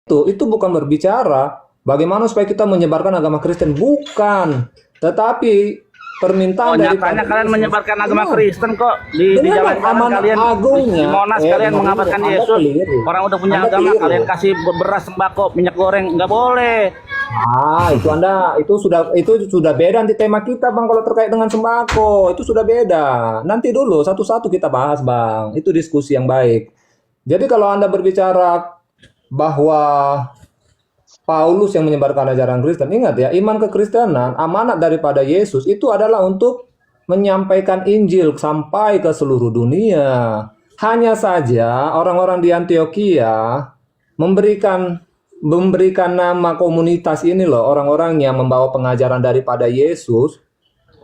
Itu bukan berbicara bagaimana supaya kita menyebarkan agama Kristen, bukan. Tetapi Oh, permintaan nyatanya daripada kalian Yesus, menyebarkan agama ya, Kristen kok di dengarkan jalan-jalan amanat kalian di agungnya. Monas kalian Dengar dulu, mengabarkan Anda Yesus. keliru. Orang udah punya Anda agama keliru. kalian kasih beras, sembako, minyak goreng, nggak boleh. Itu Anda itu sudah beda nanti tema kita Bang kalau terkait dengan sembako. Itu sudah beda. Nanti dulu satu-satu kita bahas Bang. Itu diskusi yang baik. Jadi kalau Anda berbicara bahwa Paulus yang menyebarkan ajaran Kristen, ingat ya, iman kekristenan, amanat daripada Yesus itu adalah untuk menyampaikan Injil sampai ke seluruh dunia. Hanya saja orang-orang di Antioquia memberikan memberikan nama komunitas ini loh, orang-orang yang membawa pengajaran daripada Yesus,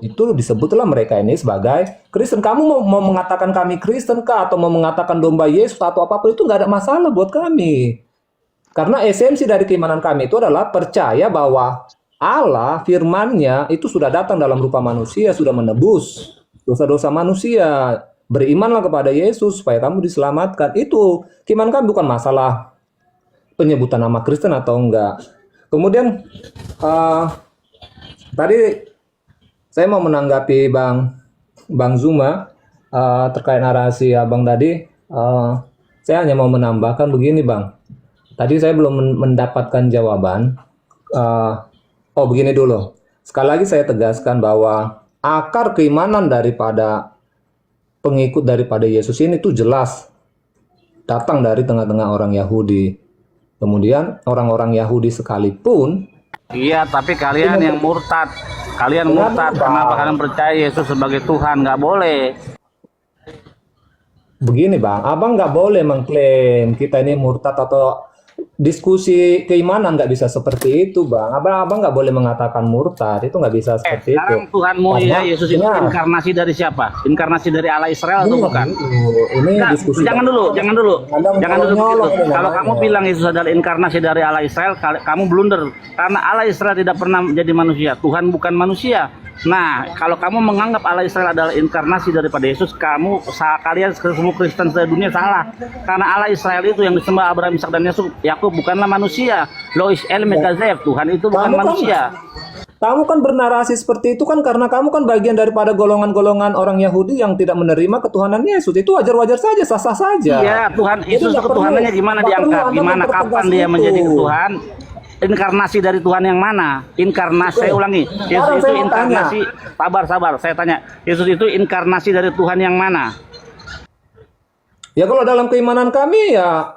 itu disebutlah mereka ini sebagai Kristen. Kamu mau mengatakan kami Kristen kah atau mau mengatakan domba Yesus atau apapun itu nggak ada masalah buat kami. Karena esensi dari keimanan kami itu adalah percaya bahwa Allah firman-Nya itu sudah datang dalam rupa manusia, sudah menebus dosa-dosa manusia. Berimanlah kepada Yesus supaya kamu diselamatkan. Itu keimanan kami, bukan masalah penyebutan nama Kristen atau enggak. Kemudian tadi saya mau menanggapi Bang Zuma terkait narasi Abang tadi. Saya hanya mau menambahkan begini Bang. Tadi saya belum mendapatkan jawaban. Begini dulu. Sekali lagi saya tegaskan bahwa akar keimanan daripada pengikut daripada Yesus ini tuh jelas datang dari tengah-tengah orang Yahudi. Kemudian orang-orang Yahudi sekalipun, Iya, tapi kalian yang murtad. Kalian murtad. Kenapa kalian percaya Yesus sebagai Tuhan? Nggak boleh. begini Bang, Abang nggak boleh mengklaim kita ini murtad atau diskusi keimanan nggak bisa seperti itu Bang. Abang nggak boleh mengatakan murtad, itu nggak bisa seperti itu. Sekarang Tuhanmu ya Yesus itu Karena- inkarnasi dari siapa? Inkarnasi dari Allah Israel atau bukan? Ini Enggak, diskusi. jangan dulu Anda jangan dulu menyolong begitu. ini Kalau namanya. kamu bilang Yesus adalah inkarnasi dari Allah Israel, kamu blunder. Karena Allah Israel tidak pernah menjadi manusia. Tuhan bukan manusia. Nah, kalau kamu menganggap Allah Israel adalah inkarnasi daripada Yesus, kalian semua Kristen sedunia salah. Karena Allah Israel itu yang disembah Abraham, Ishak dan Yakub bukanlah manusia. Lois El Mekazev, Tuhan itu bukan manusia. Kamu kan bernarasi seperti itu kan karena kamu kan bagian daripada golongan-golongan orang Yahudi yang tidak menerima ketuhanan Yesus. Itu wajar-wajar saja, sah-sah saja. Iya, Tuhan Jadi Yesus nggak ketuhanannya perlu- gimana nggak perlu diangkat? Anda Gimana mempertegas kapan dia itu. menjadi Tuhan? Inkarnasi dari Tuhan yang mana? Inkarnasi, saya ulangi. Yesus Sekarang itu saya mau inkarnasi. Sabar, saya tanya. Yesus itu inkarnasi dari Tuhan yang mana? Ya kalau dalam keimanan kami ya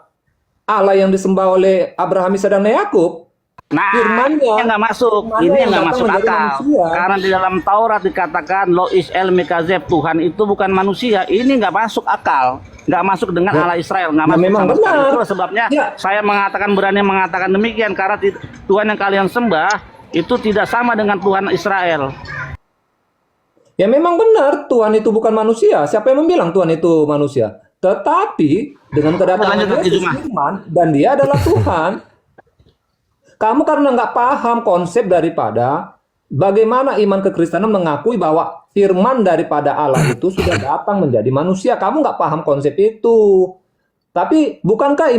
Allah yang disembah oleh Abraham, Ishak dan Yakub. Nah, Firman-Nya. ini yang nggak masuk. Firman-Nya Ini yang yang nggak datang masuk menjadi akal. manusia. Karena di dalam Taurat dikatakan Lois El Mekazev, Tuhan itu bukan manusia. Ini nggak masuk akal. Nggak masuk dengan Allah Israel. Nggak masuk memang sama sekali. benar. Itulah sebabnya Ya. saya berani mengatakan demikian. Karena Tuhan yang kalian sembah itu tidak sama dengan Tuhan Israel. Ya memang benar Tuhan itu bukan manusia. Siapa yang bilang Tuhan itu manusia? Tetapi dengan kedatangan Lanjut lagi, Yesus Zuma. firman dan dia adalah Tuhan. Kamu karena nggak paham konsep daripada bagaimana iman kekristenan mengakui bahwa firman daripada Allah itu sudah datang menjadi manusia. Kamu nggak paham konsep itu. Tapi bukankah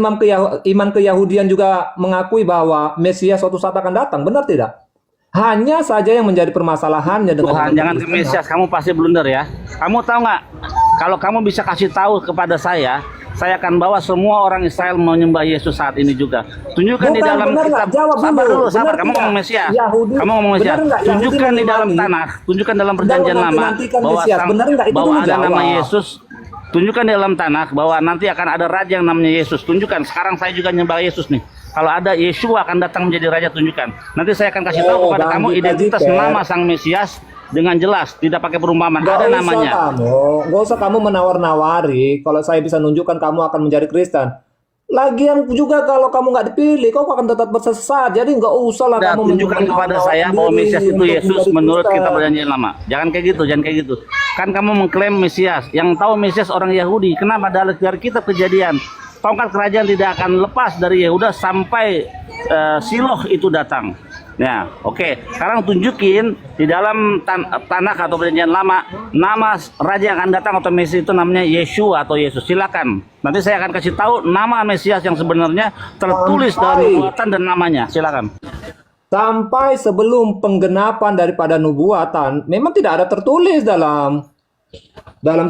iman keyahudian juga mengakui bahwa Mesias suatu saat akan datang? Benar tidak? Hanya saja yang menjadi permasalahannya dengan Tuhan, jangan ke Mesias, kamu pasti blunder ya. Kamu tahu nggak? Kalau kamu bisa kasih tahu kepada saya akan bawa semua orang Israel menyembah Yesus saat ini juga. Tunjukkan di Bukan, dalam benar nggak? kitab. Jawab Sabar dulu. dulu, sabar. Benar Kamu tidak? ngomong Mesias. Yahudi- Kamu ngomong Mesias. benar nggak? Yahudi Tunjukkan di dalam menimani tanah. Tunjukkan dalam perjanjian dan lama menantikan bahwa Mesias. Benar nggak? Itu bahwa dulu ada nama jawab. Yesus. Tunjukkan di dalam tanah bahwa nanti akan ada raja yang namanya Yesus. Tunjukkan. Sekarang saya juga nyembah Yesus nih. Kalau ada Yeshua akan datang menjadi raja, tunjukkan. Nanti saya akan kasih tahu kepada kamu identitas nama sang Mesias dengan jelas, tidak pakai perumpamaan. Ada namanya. Nggak usah kamu menawar-nawari. Kalau saya bisa nunjukkan kamu akan menjadi Kristen. Lagian juga kalau kamu nggak dipilih, kau akan tetap bersesat. Jadi nggak usah lah Udah, kamu tunjukkan kepada saya bahwa Mesias itu Yesus menurut kitab perjanjian lama. Jangan kayak gitu, jangan kayak gitu. Kan kamu mengklaim Mesias. Yang tahu Mesias orang Yahudi. Kenapa dari kitab Kejadian? Tongkat kerajaan tidak akan lepas dari Yehuda sampai Siloh itu datang. Ya, oke. Sekarang tunjukin di dalam tanah atau perjanjian lama nama raja yang akan datang atau Mesias itu namanya Yeshua atau Yesus. Silakan. Nanti saya akan kasih tahu nama Mesias yang sebenarnya tertulis dalam nubuatan dan namanya. Silakan. Sampai sebelum penggenapan daripada nubuatan, memang tidak ada tertulis dalam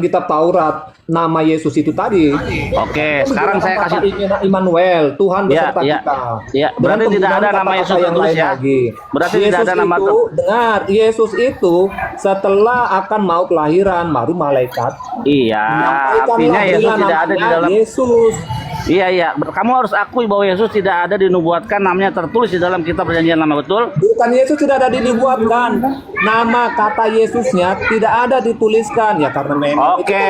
kitab Taurat nama Yesus itu tadi. Oke, sekarang saya kasih Immanuel, Tuhan beserta kita. Ya, berarti tidak ada nama Yesus tertulis ya. Berarti tidak ada nama dengar, Yesus itu setelah akan mau kelahiran baru malaikat. Iya, artinya Yesus tidak ada di dalam Yesus. Iya. Kamu harus akui bahwa Yesus tidak ada dinubuatkan, namanya tertulis di dalam kitab perjanjian lama, betul? Bukan Yesus tidak ada dinubuatkan. Nama kata Yesusnya tidak ada dituliskan ya karena memang Oke.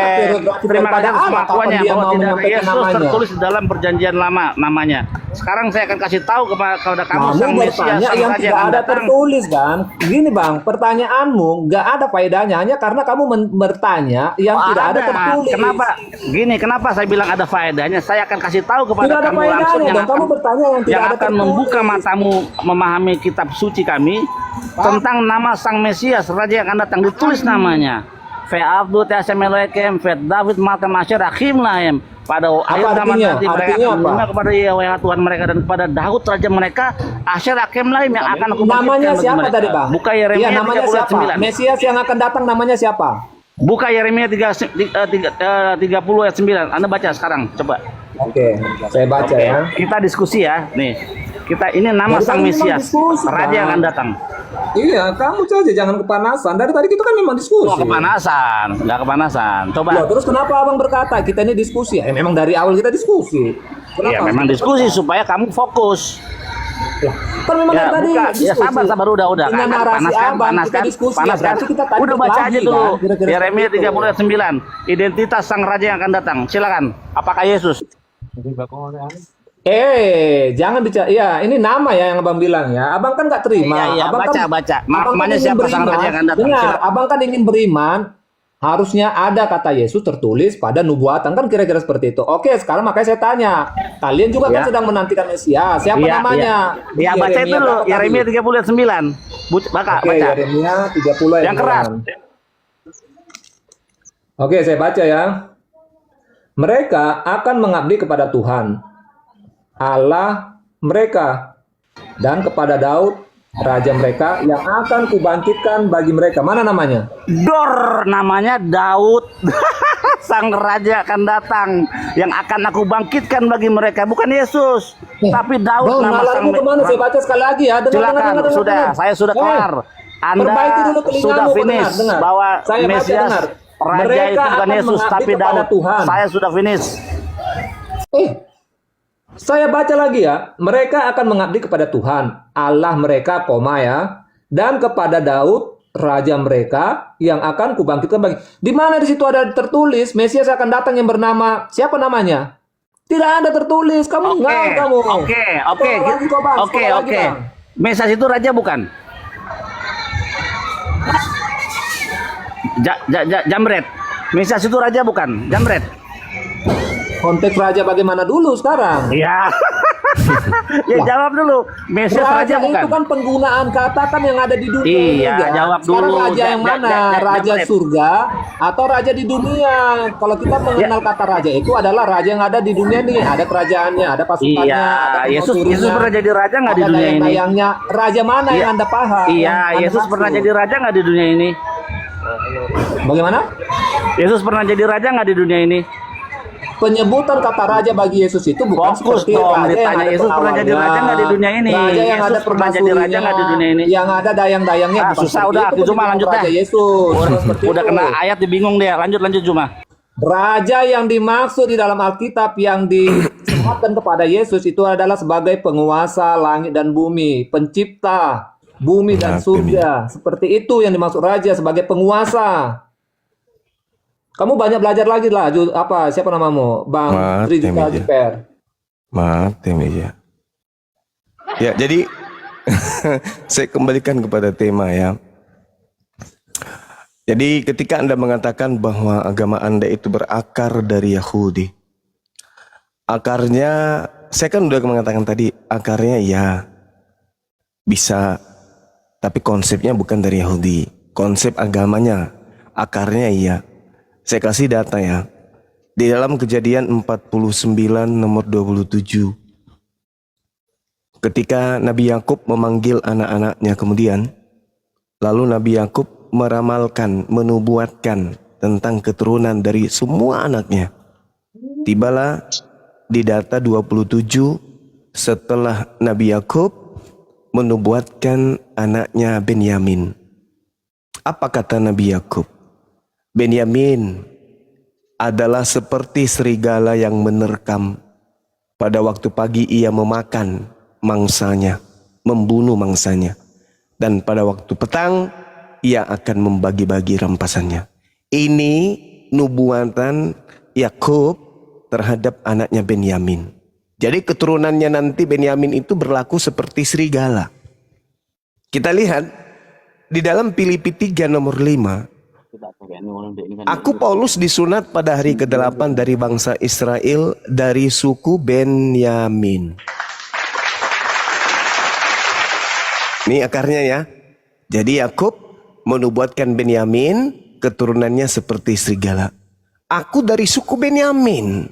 Terima kasih atas pengakuannya bahwa tidak ada Yesus tertulis di dalam perjanjian lama namanya. Sekarang saya akan kasih tahu kepada kamu sang Mesias, sang yang Raja tidak yang ada datang. tertulis kan. Gini Bang, pertanyaanmu nggak ada faedahnya hanya karena kamu bertanya yang tidak ada tertulis. Kenapa saya bilang ada faedahnya? Saya akan kasih tahu kepada Tidak ada kamu langsung faedahnya yang dong. Kamu bertanya yang tidak ada akan tertulis. membuka matamu memahami kitab suci kami tentang nama sang Mesias, Raja yang akan datang, ditulis namanya. Fe Abdul Tasemeloekem, Fe David Matem Asher Akim Lahem. Pada akhir zaman nanti mereka akan menerima kepada Yahweh Tuhan mereka dan kepada Daud Raja mereka, Asher Akim Lahem yang akan aku namanya siapa mereka. tadi Bang? Buka Yeremia namanya 39. siapa? Mesias yang akan datang namanya siapa? Buka Yeremia 30 ayat 9. Anda baca sekarang, coba. Oke, saya baca ya. Kita diskusi ya. Nih, ini nama sang Mesias, Raja yang akan datang. Iya, kamu saja jangan kepanasan. Dari tadi kita kan memang diskusi. Oh, nggak kepanasan. Coba. Loh, terus kenapa abang berkata kita ini diskusi? Memang dari awal kita diskusi. Iya, memang diskusi supaya kamu fokus. Kan memang Ya, tadi buka. Ya, sabar, udah. Dengan narasi abang kita diskusi. Panas kan? Kita tadi Udah baca aja dulu. Kan? Yeremia 30 ayat 9. Identitas sang raja yang akan datang. Silakan. Apakah Yesus? Jangan bicara. Ya, ini nama ya yang abang bilang ya. Abang kan nggak terima. Iya, abang baca. Abang Namanya kan siapa sang raja yang akan datang? Dengar, Silakan. abang kan ingin beriman. Harusnya ada kata Yesus tertulis pada nubuatan kan kira-kira seperti itu. Oke, sekarang makanya saya tanya. Kalian juga kan sedang menantikan Mesias. Siapa namanya? Iya, baca itu dulu. Yeremia 30 ayat 9. Baca. Yeremia 30 ayat yang keras. 9. Oke, saya baca ya. Mereka akan mengabdi kepada Tuhan Allah mereka dan kepada Daud raja mereka yang akan kubangkitkan bagi mereka. Mana namanya? Namanya Daud. Sang raja akan datang yang akan aku bangkitkan bagi mereka, bukan Yesus, tapi Daud. Bang, nama sang kemana? Saya baca sekali lagi ya. Silakan, saya sudah kelar. Anda sudah finish bahwa saya Mesias dengar. Raja Mereka itu bukan Yesus tapi Daud. Tuhan. Saya sudah finish. Saya baca lagi ya. Mereka akan mengabdi kepada Tuhan Allah mereka, ya, dan kepada Daud raja mereka yang akan kubangkitkan bagi. Di mana di situ ada tertulis Mesias akan datang yang bernama siapa namanya? Tidak ada tertulis. Kamu enggak kamu. Oke. Mesias itu raja bukan? Jamret. Mesias itu raja bukan? Jamret. Konteks raja bagaimana dulu sekarang? Iya. Ya jawab dulu. Mesias raja bukan? Itu kan penggunaan kata kan yang ada di dunia. Iya, juga. jawab Sekarang dulu. Raja yang mana? Raja surga atau raja di dunia? Kalau kita mengenal kata raja itu adalah raja yang ada di dunia nih. Ada kerajaannya, ada pasukannya. Iya. Ada Yesus pernah jadi raja nggak di dunia ini? Raja mana yang Anda paham? Iya. Yesus pernah jadi raja nggak di dunia ini? Bagaimana? Yesus pernah jadi raja nggak di dunia ini? Penyebutan kata raja bagi Yesus itu bukan fokus seperti dong, raja ditanya Yesus pernah jadi raja nggak di dunia ini? Raja yang Yesus ada pernah jadi raja nggak di dunia ini? Yang ada dayang-dayangnya. Susah udah, cuma lanjut dah. Yesus. Udah kena ayat dibingung deh. Lanjut cuma. Raja yang dimaksud di dalam Alkitab yang disematkan kepada Yesus itu adalah sebagai penguasa langit dan bumi, pencipta bumi dan surga. Seperti itu yang dimaksud raja sebagai penguasa. Kamu banyak belajar lagi lah. Siapa namamu? Bang Trijika Jiper. Ya. Ya, jadi saya kembalikan kepada tema ya. Jadi ketika Anda mengatakan bahwa agama Anda itu berakar dari Yahudi, akarnya, saya kan udah mengatakan tadi, akarnya ya. Bisa, tapi konsepnya bukan dari Yahudi. Konsep agamanya, akarnya iya. Saya kasih data ya. Di dalam Kejadian 49 nomor 27. Ketika Nabi Yakub memanggil anak-anaknya kemudian, lalu Nabi Yakub meramalkan, menubuatkan tentang keturunan dari semua anaknya. Tibalah di data 27 setelah Nabi Yakub menubuatkan anaknya Benyamin. Apa kata Nabi Yakub? Benyamin adalah seperti serigala yang menerkam. Pada waktu pagi ia memakan mangsanya, membunuh mangsanya. Dan pada waktu petang ia akan membagi-bagi rampasannya. Ini nubuatan Yakub terhadap anaknya Benyamin. Jadi keturunannya nanti Benyamin itu berlaku seperti serigala. Kita lihat di dalam Filipi 3 nomor 5. Aku Paulus disunat pada hari ke-8 dari bangsa Israel dari suku Benyamin. Ini akarnya ya. Jadi Yakub menubuatkan Benyamin, keturunannya seperti serigala. Aku dari suku Benyamin.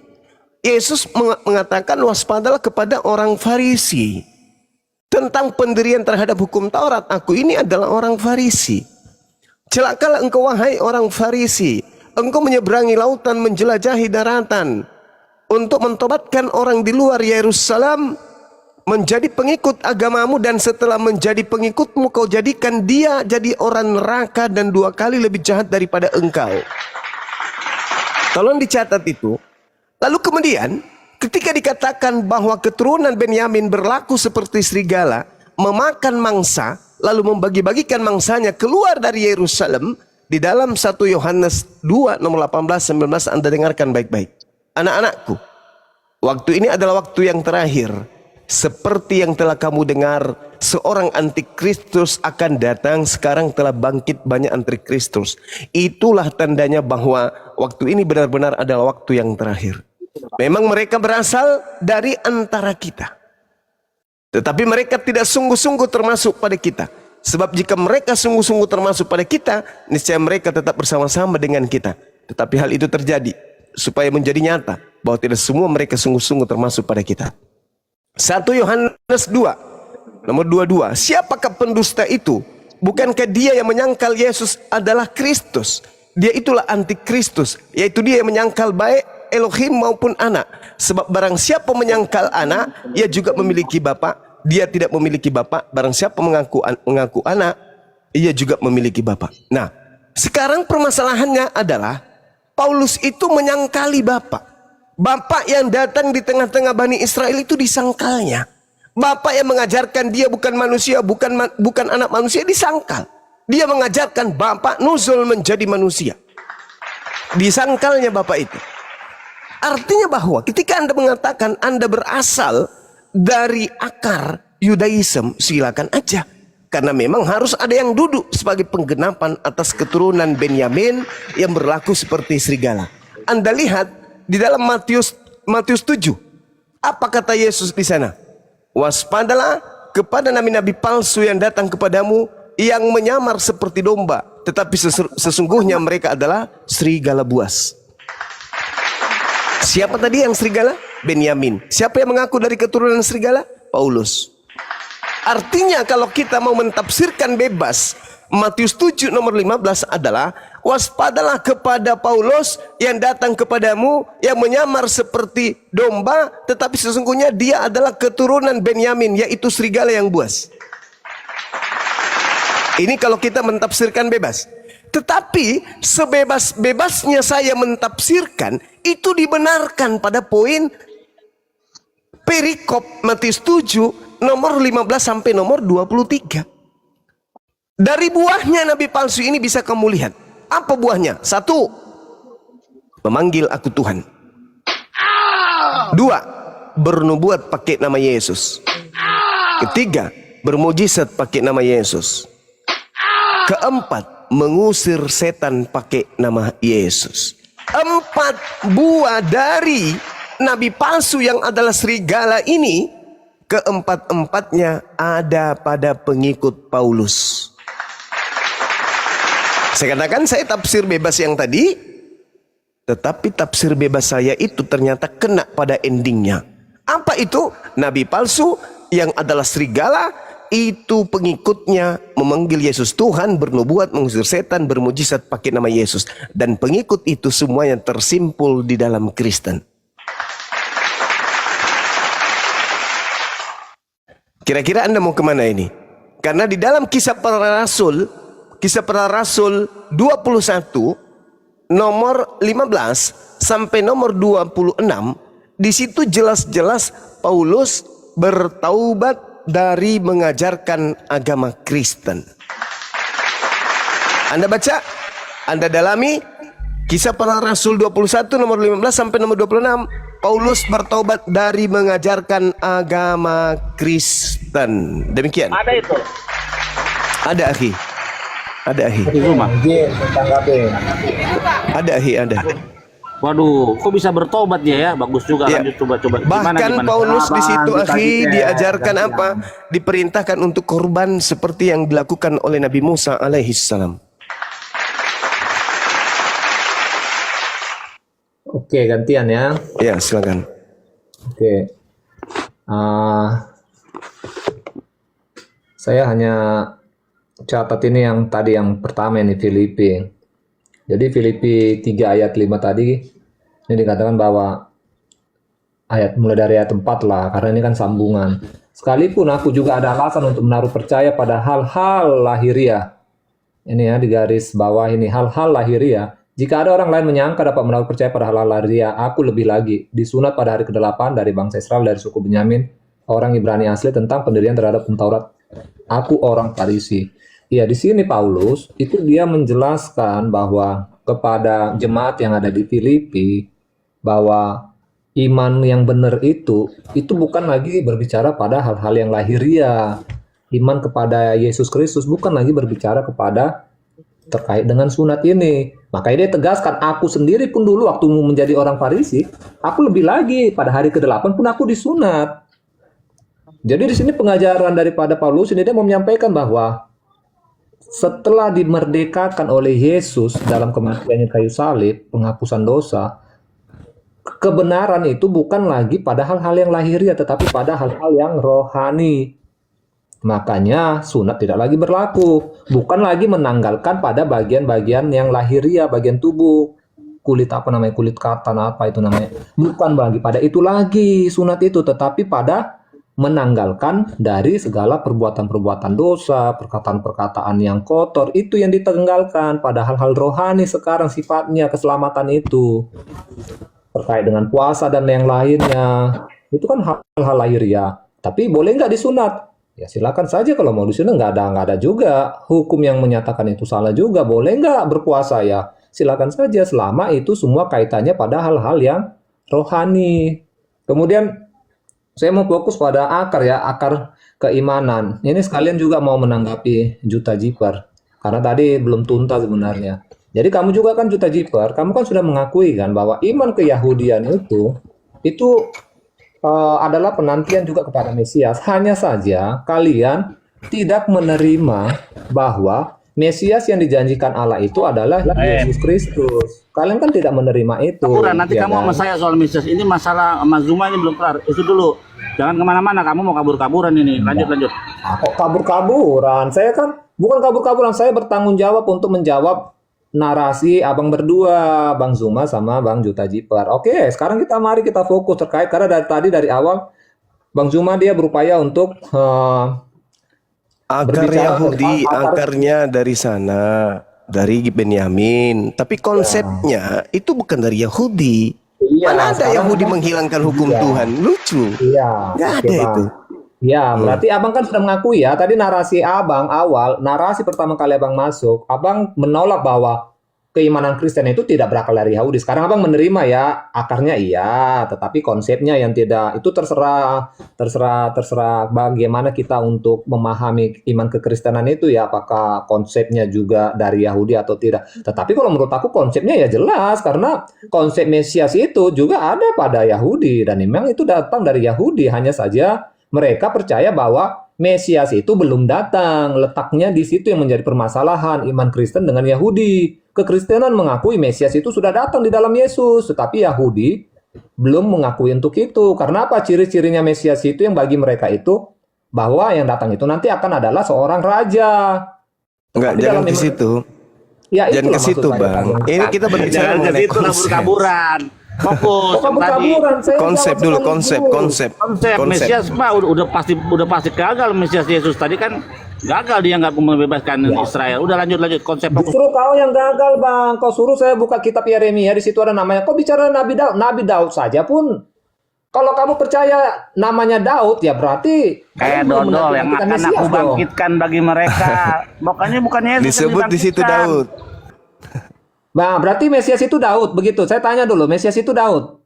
Yesus mengatakan waspadalah kepada orang Farisi. Tentang pendirian terhadap hukum Taurat, aku ini adalah orang Farisi. Celakalah engkau wahai orang Farisi. Engkau menyeberangi lautan, menjelajahi daratan. Untuk mentobatkan orang di luar Yerusalem menjadi pengikut agamamu, dan setelah menjadi pengikutmu kau jadikan dia jadi orang neraka dan 2 kali lebih jahat daripada engkau. Tolong dicatat itu. Lalu kemudian ketika dikatakan bahwa keturunan Benyamin berlaku seperti serigala, memakan mangsa, lalu membagi-bagikan mangsanya keluar dari Yerusalem, di dalam 1 Yohanes 2 nomor 18-19 Anda dengarkan baik-baik. Anak-anakku, waktu ini adalah waktu yang terakhir. Seperti yang telah kamu dengar, seorang antikristus akan datang. Sekarang telah bangkit banyak antikristus. Itulah tandanya bahwa waktu ini benar-benar adalah waktu yang terakhir. Memang mereka berasal dari antara kita, tetapi mereka tidak sungguh-sungguh termasuk pada kita. Sebab jika mereka sungguh-sungguh termasuk pada kita, niscaya mereka tetap bersama-sama dengan kita. Tetapi hal itu terjadi supaya menjadi nyata bahwa tidak semua mereka sungguh-sungguh termasuk pada kita. 1 Yohanes 2 nomor 22. Siapakah pendusta itu? Bukankah dia yang menyangkal Yesus adalah Kristus? Dia itulah antikristus, yaitu dia yang menyangkal baik Elohim maupun anak. Sebab barang siapa menyangkal anak, ia juga memiliki bapa. Dia tidak memiliki bapa. Barang siapa mengaku anak, ia juga memiliki bapa. Nah, sekarang permasalahannya adalah Paulus itu menyangkali bapa. Bapak yang datang di tengah-tengah Bani Israel itu disangkalnya. Bapak yang mengajarkan dia bukan manusia, bukan anak manusia, disangkal. Dia mengajarkan bapak nuzul menjadi manusia. Disangkalnya bapak itu. Artinya bahwa ketika Anda mengatakan Anda berasal dari akar Yudaism, silakan aja. Karena memang harus ada yang duduk sebagai penggenapan atas keturunan Benyamin yang berlaku seperti serigala. Anda lihat di dalam Matius 7. Apa kata Yesus di sana? Waspadalah kepada nabi-nabi palsu yang datang kepadamu, yang menyamar seperti domba, tetapi sesungguhnya mereka adalah serigala buas. Siapa tadi yang serigala? Benyamin. Siapa yang mengaku dari keturunan serigala? Paulus. Artinya kalau kita mau mentafsirkan bebas, Matius 7 nomor 15 adalah waspadalah kepada Paulus yang datang kepadamu, yang menyamar seperti domba, tetapi sesungguhnya dia adalah keturunan Benyamin, yaitu serigala yang buas. Ini kalau kita mentafsirkan bebas. Tetapi sebebas-bebasnya saya mentafsirkan, itu dibenarkan pada poin perikop Matius 7 nomor 15 sampai nomor 23. Dari buahnya nabi palsu ini bisa kamu lihat. Apa buahnya? 1, memanggil aku Tuhan. 2, bernubuat pakai nama Yesus. 3, bermujizat pakai nama Yesus. 4, mengusir setan pakai nama Yesus. 4 buah dari nabi palsu yang adalah serigala ini, keempat-empatnya ada pada pengikut Paulus. Saya katakan saya tafsir bebas yang tadi, tetapi tafsir bebas saya itu ternyata kena pada endingnya. Apa itu? Nabi palsu yang adalah serigala, itu pengikutnya memanggil Yesus Tuhan, bernubuat, mengusir setan, bermujizat pakai nama Yesus. Dan pengikut itu semuanya tersimpul di dalam Kristen. Kira-kira Anda mau kemana ini? Karena di dalam kisah para Rasul 21 nomor 15 sampai nomor 26, di situ jelas-jelas Paulus bertaubat dari mengajarkan agama Kristen. Anda baca, Anda dalami kisah para Rasul 21 nomor 15 sampai nomor 26. Paulus bertobat dari mengajarkan agama Kristen. Demikian. Ada itu. Ada akhi. Ada akhi. Di rumah. Ada akhi, ada. Waduh, kok bisa bertobat dia ya? Bagus juga. Ya. Lanjut coba. Bahkan Paulus di situ akhi diajarkan gantian. apa? Diperintahkan untuk korban seperti yang dilakukan oleh Nabi Musa alaihissalam. Oke, gantian ya. Ya, silakan. Oke. Saya hanya catat ini yang tadi yang pertama ini Filipi. Jadi Filipi 3 ayat 5 tadi ini dikatakan bahwa mulai dari ayat 4 lah, karena ini kan sambungan. Sekalipun aku juga ada alasan untuk menaruh percaya pada hal-hal lahiriah. Ini ya di garis bawah ini, hal-hal lahiriah. Jika ada orang lain menyangka dapat menaruh percaya pada hal-hal lahiriah, aku lebih lagi. Disunat pada hari ke-8 dari bangsa Israel dari suku Benyamin, orang Ibrani asli, tentang pendirian terhadap Taurat. Aku orang Farisi. Ya, di sini Paulus itu dia menjelaskan bahwa kepada jemaat yang ada di Filipi bahwa iman yang benar itu bukan lagi berbicara pada hal-hal yang lahiriah. Iman kepada Yesus Kristus bukan lagi berbicara kepada terkait dengan sunat ini. Makanya dia tegaskan, aku sendiri pun dulu waktu menjadi orang Farisi, aku lebih lagi pada hari ke-8 pun aku disunat. Jadi di sini pengajaran daripada Paulus ini dia mau menyampaikan bahwa setelah dimerdekakan oleh Yesus dalam kematiannya kayu salib, penghapusan dosa, kebenaran itu bukan lagi pada hal-hal yang lahiriah, tetapi pada hal-hal yang rohani. Makanya sunat tidak lagi berlaku, bukan lagi menanggalkan pada bagian-bagian yang lahiriah, bagian tubuh, kulit apa namanya, kulit katan apa itu namanya, bukan bagi pada itu lagi sunat itu, tetapi pada menanggalkan dari segala perbuatan-perbuatan dosa, perkataan-perkataan yang kotor, itu yang ditanggalkan pada hal-hal rohani sekarang sifatnya keselamatan itu. Terkait dengan puasa dan yang lainnya, itu kan hal-hal lahiriah. Tapi boleh nggak disunat? Ya silakan saja kalau mau disunat, nggak ada juga hukum yang menyatakan itu salah juga. Boleh nggak berpuasa ya? Silakan saja selama itu semua kaitannya pada hal-hal yang rohani. Kemudian saya mau fokus pada akar keimanan. Ini sekalian juga mau menanggapi Juta Jiper. Karena tadi belum tuntas sebenarnya. Jadi kamu juga kan Juta Jiper, kamu kan sudah mengakui kan bahwa iman keyahudian itu adalah penantian juga kepada Mesias. Hanya saja kalian tidak menerima bahwa Mesias yang dijanjikan Allah itu adalah Yesus Kristus. Kalian kan tidak menerima itu. Nanti ya kamu kan? sama saya soal Mesias. Ini masalah sama Zuma ini belum kelar. Itu dulu. Jangan kemana-mana. Kamu mau kabur-kaburan ini. Lanjut. Kok kabur-kaburan? Saya kan bukan kabur-kaburan. Saya bertanggung jawab untuk menjawab narasi abang berdua, Bang Zuma sama Bang Juta Jiper. Oke, sekarang mari kita fokus terkait karena dari awal Bang Zuma dia berupaya untuk Akar Yahudi, akarnya dari sana, dari Benyamin. Tapi konsepnya itu bukan dari Yahudi. Iya, Mana ada sekarang Yahudi kan- menghilangkan hukum Iya. Tuhan? Lucu. Iya, Nggak oke, ada Bang. itu. Ya, berarti abang kan sudah mengakui ya. Tadi narasi abang awal, narasi pertama kali abang masuk, abang menolak bahwa keimanan Kristen itu tidak berakar dari Yahudi. Sekarang abang menerima ya, akarnya iya, tetapi konsepnya yang tidak. Itu terserah bagaimana kita untuk memahami iman kekristenan itu ya, apakah konsepnya juga dari Yahudi atau tidak. Tetapi kalau menurut aku konsepnya ya jelas, karena konsep Mesias itu juga ada pada Yahudi dan memang itu datang dari Yahudi, hanya saja Mereka percaya bahwa Mesias itu belum datang. Letaknya di situ yang menjadi permasalahan iman Kristen dengan Yahudi. Kekristenan mengakui Mesias itu sudah datang di dalam Yesus, tetapi Yahudi belum mengakui untuk itu. Karena apa? Ciri-cirinya Mesias itu yang bagi mereka itu bahwa yang datang itu nanti akan adalah seorang raja. Enggak, Tapi jangan dalam ke iman- situ. Ya, Jangan itulah ke situ, maksud saya, Bang. Bang. Ini kita berbicara Jangan ke mengenai situ konsep. kabur-kaburan. Fokus Bukan yang tadi. kaburan, saya Konsep jawab dulu, sekaligus. konsep. Konsep Mesias mah udah pasti gagal. Mesias Yesus tadi kan gagal, dia nggak membebaskan Israel. Udah lanjut konsep fokus. Justru kau yang gagal, Bang. Kau suruh saya buka kitab Yeremia, di situ ada namanya. Kau bicara Nabi Daud. Nabi Daud saja pun, kalau kamu percaya namanya Daud, ya berarti Kayak kamu belum dodol yang menantikan akan Mesias aku dong. bangkitkan bagi mereka. Makanya bukan Yesus yang Disebut di situ dibangkitkan. Daud. Nah, berarti Mesias itu Daud, begitu. Saya tanya dulu, Mesias itu Daud.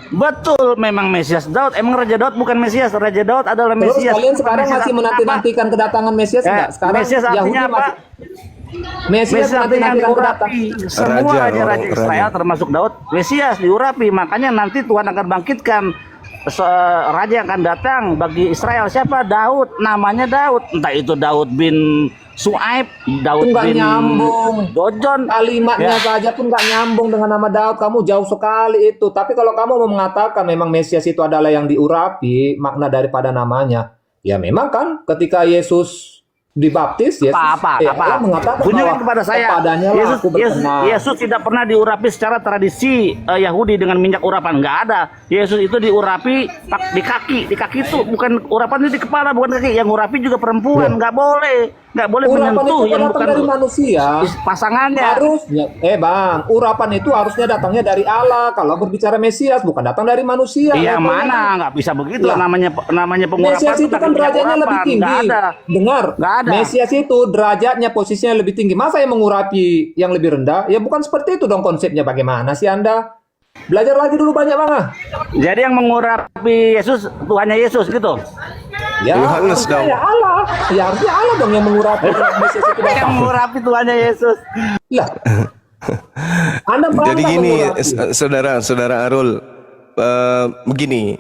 Betul, memang Mesias Daud. Emang Raja Daud bukan Mesias. Raja Daud adalah Terus Mesias. kalian Bukan sekarang Mesias masih artinya menanti-nantikan kedatangan Mesias apa? enggak? Sekarang Mesias Yahudi artinya apa? masih Mesias Mesias artinya yang menanti-nantikan kedatangan. diurapi. Semua Raja, raja-raja orang Israel raja. termasuk Daud, Mesias diurapi. Makanya nanti Tuhan akan bangkitkan raja yang akan datang bagi Israel. Siapa? Daud. Namanya Daud. Entah itu Daud bin Suaib, Daud Itu nggak bin nyambung. Dojon. Kalimatnya Ya. saja pun nggak nyambung dengan nama Daud. Kamu jauh sekali itu. Tapi kalau kamu mau mengatakan memang Mesias itu adalah yang diurapi, makna daripada namanya, ya memang kan ketika Yesus dibaptis, Yesus Apa? Allah mengatakan Tunjukkan bahwa kepada saya. kepadanya lah Yesus, aku berkenan. Yesus tidak pernah diurapi secara tradisi Yahudi dengan minyak urapan, nggak ada. Yesus itu diurapi di kaki itu bukan urapan di kepala, bukan kaki. Yang urapi juga perempuan, nggak boleh Urapan menyentuh itu yang datang bukan dari manusia. pasangannya. Harusnya, Bang, urapan itu harusnya datangnya dari Allah. Kalau berbicara Mesias, bukan datang dari manusia. Iya Levelnya mana kan- nggak bisa begitu Lah. namanya pengurapan Mesias itu kan pakai minyak derajatnya lebih urapan. tinggi. Nggak ada. Dengar, Nggak ada. Mesias itu derajatnya posisinya lebih tinggi. Masa yang mengurapi yang lebih rendah? Ya bukan seperti itu dong konsepnya. Bagaimana sih Anda? Belajar lagi dulu banyak Bang. Jadi yang mengurapi Yesus Tuhannya Yesus gitu. Ya, Yohanes harusnya dong. ya Allah. Ya harusnya Allah dong yang mengurapi Mesias itu Yang datang. mengurapi Tuhannya Yesus. Lah. Anda bangga Jadi gini, mengurapi. saudara Arul, begini,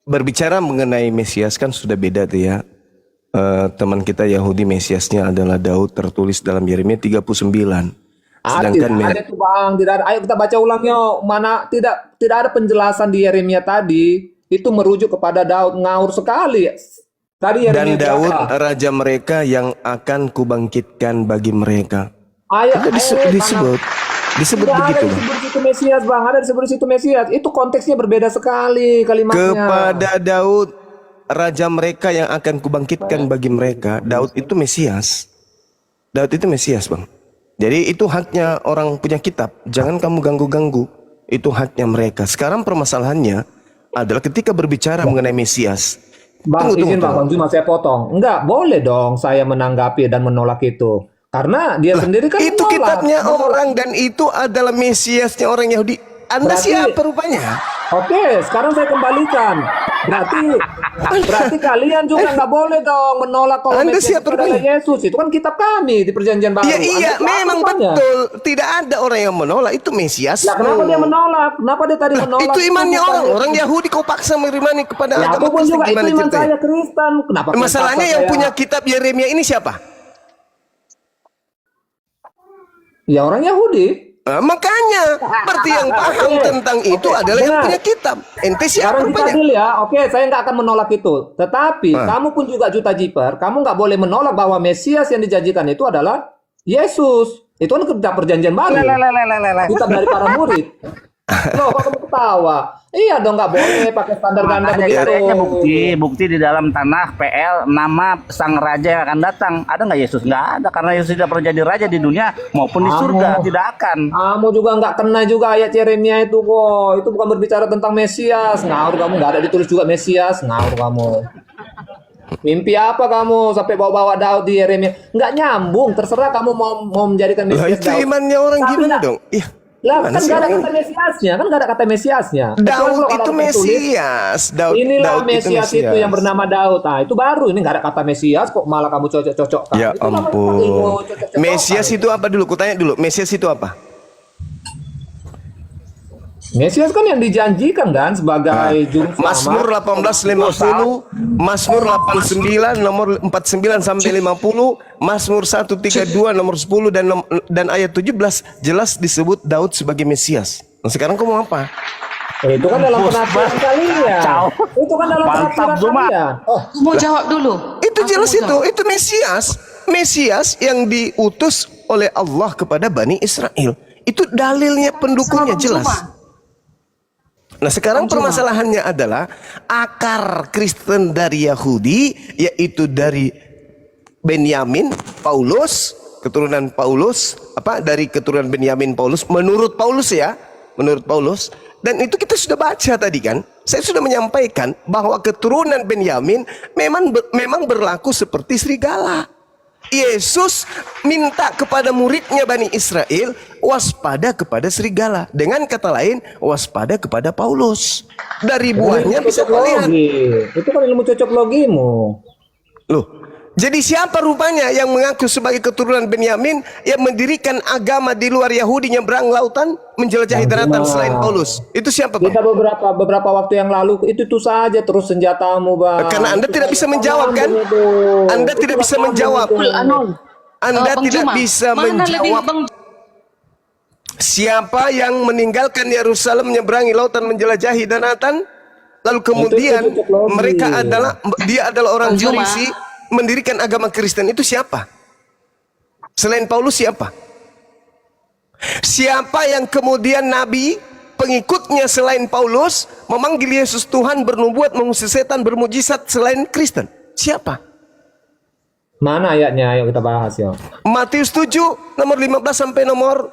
berbicara mengenai Mesias kan sudah beda tuh ya. Teman kita Yahudi Mesiasnya adalah Daud, tertulis dalam Yeremia 39. Sedangkan Ada tuh Bang, tidak ada. Ayo kita baca ulang yuk. Mana tidak ada penjelasan di Yeremia tadi. Itu merujuk kepada Daud, ngawur sekali. Tadi dan Yeremia Daud berapa? raja mereka yang akan kubangkitkan bagi mereka. Ayo, Itu disebut Tidak ada begitu, Bang. disebut di situ Mesias, Bang. Ada disebut di situ Mesias. Itu konteksnya berbeda sekali kalimatnya. Kepada Daud raja mereka yang akan kubangkitkan bagi mereka. Daud itu Mesias. Daud itu Mesias, Bang. Jadi itu haknya orang punya kitab. Jangan kamu ganggu-ganggu. Itu haknya mereka. Sekarang permasalahannya adalah ketika berbicara mengenai Mesias. Bang, izin tunggu. Bang Juma saya potong. Enggak, boleh dong saya menanggapi dan menolak itu. Karena dia sendiri kan Itu menolak. kitabnya orang dan itu adalah Mesiasnya orang Yahudi. Anda Berarti- siapa rupanya? Oke, sekarang saya kembalikan. Berarti kalian juga nggak boleh dong menolak kalau Anda Mesias siapa itu adalah rupanya? Yesus. Itu kan kitab kami di Perjanjian Baru. Iya, Anda iya, siapa memang rupanya? betul. Tidak ada orang yang menolak. Itu Mesias. Lah kenapa dia menolak? Kenapa dia tadi menolak? Itu imannya bukan orang Yahudi kau paksa merimani kepada Ya, agama aku pun Kristen. juga itu Gimana iman ceritanya? saya Kristen. Kenapa? Masalahnya paksa yang saya? punya kitab Yeremia ini siapa? Ya orang Yahudi. Makanya berarti yang paham tentang itu adalah yang benar. punya kitab. Ente siapa Sekarang kita rupanya? adil ya. Oke, saya nggak akan menolak itu. Tetapi kamu pun juga Juta Jiper, kamu nggak boleh menolak bahwa Mesias yang dijanjikan itu adalah Yesus. Itu kan kitab Perjanjian Baru. Kitab dari para murid. Loh, kok kamu ketawa? Iya dong, nggak boleh pakai standar ganda Makanya begitu. adanya bukti di dalam tanah PL nama sang raja yang akan datang. Ada nggak Yesus? Nggak ada, karena Yesus tidak pernah jadi raja di dunia maupun di surga, tidak akan. Kamu juga nggak kena juga ayat Yeremia itu kok. Itu bukan berbicara tentang Mesias. Ngawur kamu, nggak ada ditulis juga Mesias. Ngawur kamu. Mimpi apa kamu sampai bawa-bawa Daud di Yeremia? Nggak nyambung. Terserah kamu mau menjadikan Lah Mesias itu Daud. imannya orang Tapi gimana nggak- dong? Iya. Lah Mana kan sih nggak ada orang kata Mesiasnya. Kan nggak ada kata Mesiasnya. Kecuali Daud kalau itu kata tertulis, Mesias. Inilah Daud Mesias itu yang bernama Daud. Nah itu baru. Ini nggak ada kata Mesias kok malah kamu cocok-cocokkan. Ya Itu namanya ilmu ampun. cocok-cocokan. Mesias itu apa dulu? Kutanya dulu. Mesias itu apa? Mesias kan yang dijanjikan kan sebagai juru Mazmur selamat. 1850, Mazmur 89 nomor 49 sampai 50, Mazmur 132 nomor 10 dan ayat 17 jelas disebut Daud sebagai Mesias. Nah, sekarang kamu mau apa? Itu kan dalam penafsiran kalian. Kacau. Itu kan dalam Mantap, penafsiran Zuma. kalian. Oh, Aku mau jawab dulu. Itu Aku jelas mau jawab. itu Mesias, Mesias yang diutus oleh Allah kepada Bani Israel. Itu dalilnya, pendukungnya Sama Bang jelas. Zuma. Nah, sekarang permasalahannya adalah akar Kristen dari Yahudi, yaitu dari Benyamin, Paulus, keturunan Paulus, dari keturunan Benyamin Paulus, menurut Paulus ya, menurut Paulus. Dan itu kita sudah baca tadi kan. Saya sudah menyampaikan bahwa keturunan Benyamin memang berlaku seperti serigala. Yesus minta kepada muridnya Bani Israel waspada kepada serigala. Dengan kata lain, waspada kepada Paulus. Dari buahnya ilmu bisa cocok melihat. logi. Itu kan ilmu cocok logimu. Loh, jadi siapa rupanya yang mengaku sebagai keturunan Benyamin yang mendirikan agama di luar Yahudi, nyebrang lautan, menjelajahi daratan selain Paulus? Itu siapa, Bang? Kita beberapa waktu yang lalu itu saja terus senjatamu, Bang. Karena Anda Itu tidak bisa salah menjawab kan? sambung itu. Anda Itu tidak salah bisa sambung menjawab. itu. Anda Bang tidak Zuma, bisa mana lebih menjawab Bang siapa yang meninggalkan Yerusalem menyeberangi lautan menjelajahi daratan, lalu kemudian cocok logi. dia adalah orang Bang Zuma. Farisi mendirikan agama Kristen. Itu siapa? Selain Paulus siapa? Siapa yang kemudian nabi pengikutnya selain Paulus memanggil Yesus Tuhan, bernubuat, mengusir setan, bermujizat selain Kristen? Siapa? Mana ayatnya? Ayo kita bahas ya. Matius 7 nomor 15 sampai nomor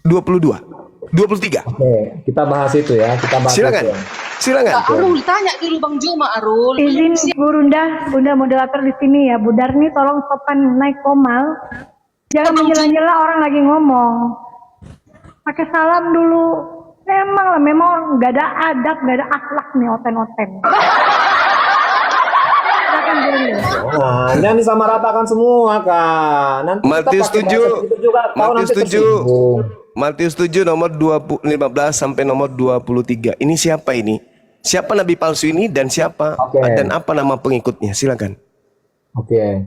22, 23. Oke, kita bahas itu ya. Kita bahas Silakan. itu ya. Silakan. Arul tanya dulu Bang Zuma, Arul. Izin Bunda moderator di sini ya. Bu Darni tolong sopan naik komal. Jangan menyela-nyela orang lagi ngomong. Pakai salam dulu. Memang nggak ada adab, nggak ada akhlak nih oten-oten. Silakan Bunda. Nah, jangan disamaratakan semua, Kak. Nanti kita Matius pakai 7. bahasa gitu juga. Kau Matius nanti 7. tersinggung. Matius 7 nomor 15 sampai nomor 23. Ini siapa ini? Siapa nabi palsu ini dan siapa Oke. dan apa nama pengikutnya? Silakan. Oke.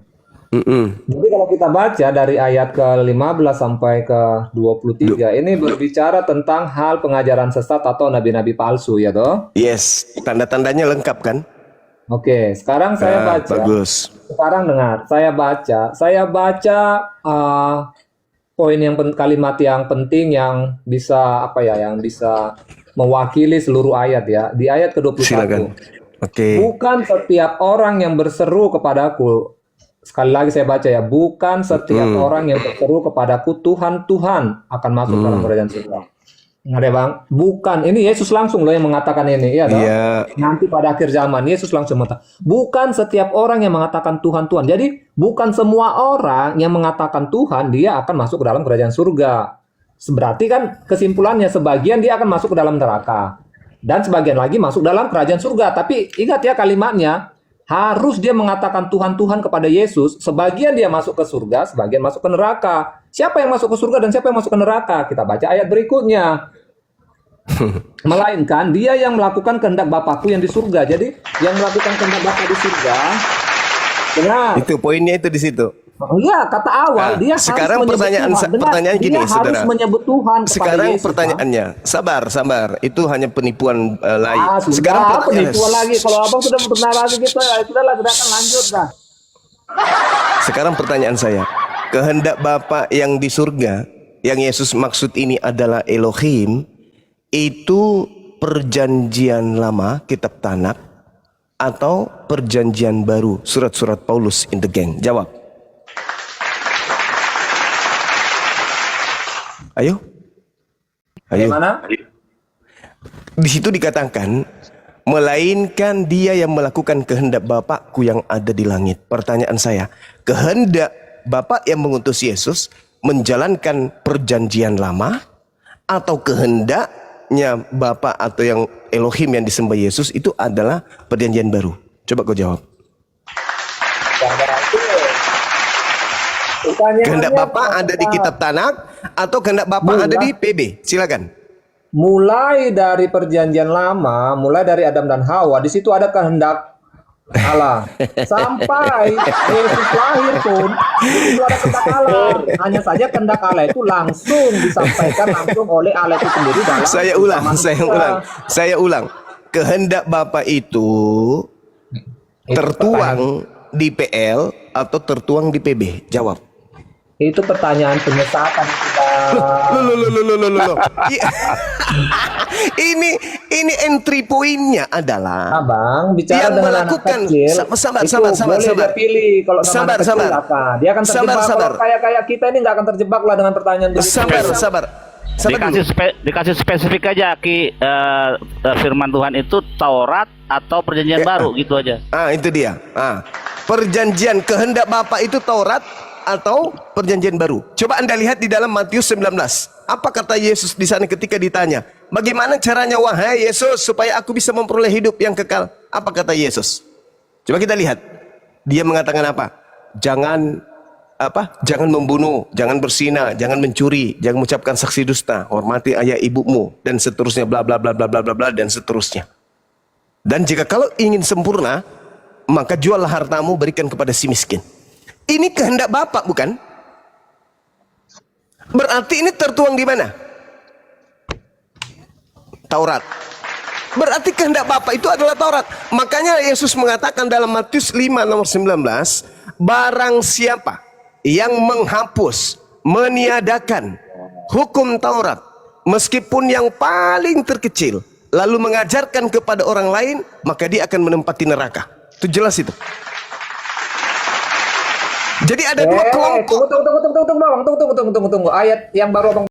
Jadi kalau kita baca dari ayat ke-15 sampai ke-23 ini berbicara tentang hal pengajaran sesat atau nabi-nabi palsu ya toh? Yes, tanda-tandanya lengkap kan? Oke, sekarang saya baca. Bagus. Sekarang dengar, saya baca poin yang kalimat yang penting yang bisa yang bisa mewakili seluruh ayat ya. Di ayat ke-21. Silakan. Oke. Bukan setiap orang yang berseru kepadaku. Sekali lagi saya baca ya, bukan setiap orang yang berseru kepadaku Tuhan, Tuhan akan masuk dalam kerajaan surga. Nggak ada Bang? Bukan, ini Yesus langsung loh yang mengatakan ini, iya toh? Iya. Nanti pada akhir zaman Yesus langsung mengatakan, bukan setiap orang yang mengatakan Tuhan, Tuhan. Jadi bukan semua orang yang mengatakan Tuhan dia akan masuk ke dalam kerajaan surga. Berarti kan kesimpulannya sebagian dia akan masuk ke dalam neraka dan sebagian lagi masuk dalam kerajaan surga. Tapi ingat ya kalimatnya, harus dia mengatakan Tuhan, Tuhan kepada Yesus. Sebagian dia masuk ke surga, sebagian masuk ke neraka. Siapa yang masuk ke surga dan siapa yang masuk ke neraka? Kita baca ayat berikutnya. Melainkan dia yang melakukan kehendak Bapakku yang di surga. Jadi yang melakukan kehendak Bapa di surga, dengar. Itu poinnya itu di situ. Iya, kata awal Nah, dia sekarang harus menyebut pertanyaan- Tuhan. Dengar, pertanyaan gini, dia saudara. harus menyebut Tuhan kepada Sekarang Yesus, pertanyaannya, sabar. Itu hanya penipuan lain. Sudah, Sekarang penipuan lagi. Kalau abang sudah bernarasi gitu, ya sudahlah, kita akan lanjut dah. Sekarang pertanyaan saya, kehendak Bapa yang di surga, yang Yesus maksud ini adalah Elohim, itu perjanjian lama, kitab Tanakh, atau perjanjian baru, surat-surat Paulus in the gang? Jawab. Ayo. Bagaimana? Di situ dikatakan, melainkan dia yang melakukan kehendak Bapakku yang ada di langit. Pertanyaan saya, kehendak Bapak yang mengutus Yesus menjalankan perjanjian lama, atau kehendaknya Bapak atau yang Elohim yang disembah Yesus itu adalah perjanjian baru? Coba kau jawab. Pertanyaannya Kehendak Bapa Pak ada di Ustaz. kitab Tanakh atau kehendak Bapa ada di PB? Silakan. Mulai dari perjanjian lama, mulai dari Adam dan Hawa, di situ ada kehendak Allah. Sampai Yesus lahir pun, itu ada kehendak Allah. Hanya saja kehendak Allah itu langsung disampaikan langsung oleh Allah itu sendiri dalam Saya ulang, manusia. saya ulang. Kehendak Bapa itu tertuang di PL atau tertuang di PB? Jawab. Itu pertanyaan penyesatan kita. Loh. Ini entry poinnya adalah Abang bicara yang dengan melakukan anak kecil, sabar, itu sabar. boleh dia pilih. Kalau sama Sabar, anak kecil sabar. apa? Dia akan terjebak. Sabar. Kalau kayak kita ini nggak akan terjebak lah dengan pertanyaan begitu. Sabar dulu. Dikasih spesifik aja Ki, firman Tuhan itu Taurat atau perjanjian baru gitu aja. Itu dia. Perjanjian kehendak Bapa itu Taurat atau perjanjian baru. Coba Anda lihat di dalam Matius 19. Apa kata Yesus di sana ketika ditanya, "Bagaimana caranya wahai Yesus supaya aku bisa memperoleh hidup yang kekal?" Apa kata Yesus? Coba kita lihat. Dia mengatakan apa? Jangan membunuh, jangan berzina, jangan mencuri, jangan mengucapkan saksi dusta, hormati ayah ibumu dan seterusnya, bla bla bla bla bla bla bla dan seterusnya. Dan jika kalau ingin sempurna, maka juallah hartamu, berikan kepada si miskin. Ini kehendak Bapa, bukan? Berarti ini tertuang di mana? Taurat. Berarti kehendak Bapa itu adalah Taurat. Makanya Yesus mengatakan dalam Matius 5 nomor 19, barang siapa yang menghapus, meniadakan hukum Taurat, meskipun yang paling terkecil, lalu mengajarkan kepada orang lain, maka dia akan menempati neraka. Itu jelas itu. Jadi ada dua kelompok. Tunggu, Bang. Tunggu. Ayat yang baru Abang